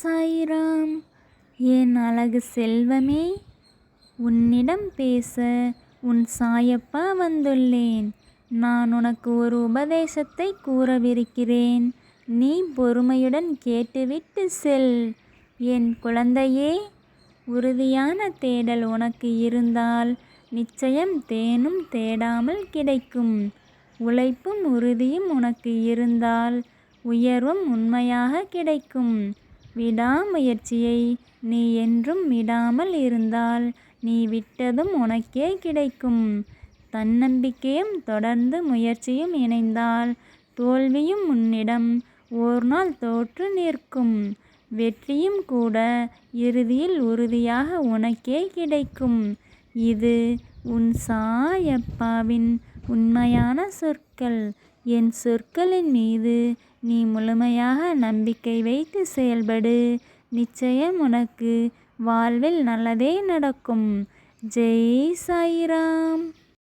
சாயிராம். என் அழகு செல்வமே, உன்னிடம் பேச உன் சாயப்பா வந்துள்ளேன். நான் உனக்கு ஒரு உபதேசத்தை கூறவிருக்கிறேன். நீ பொறுமையுடன் கேட்டுவிட்டு செல். என் குழந்தையே, உறுதியான தேடல் உனக்கு இருந்தால் நிச்சயம் தேனும் தேடாமல் கிடைக்கும். உழைப்பும் உறுதியும் உனக்கு இருந்தால் உயர்வும் உண்மையாக கிடைக்கும். விடாமுயற்சியை நீ என்றும் விடாமல் இருந்தால் நீ விட்டதும் உனக்கே கிடைக்கும். தன்னம்பிக்கையும் தொடர்ந்து முயற்சியும் இணைந்தால் தோல்வியும் உன்னிடம் ஓர் நாள் தோற்று நிற்கும். வெற்றியும் கூட இறுதியில் உறுதியாக உனக்கே கிடைக்கும். இது உன் சாயப்பாவின் உண்மையான சொற்கள். என் சொற்களின் மீது நீ முழுமையாக நம்பிக்கை வைத்து செயல்படு. நிச்சயம் உனக்கு வாழ்வில் நல்லதே நடக்கும். ஜெய் சாயிராம்.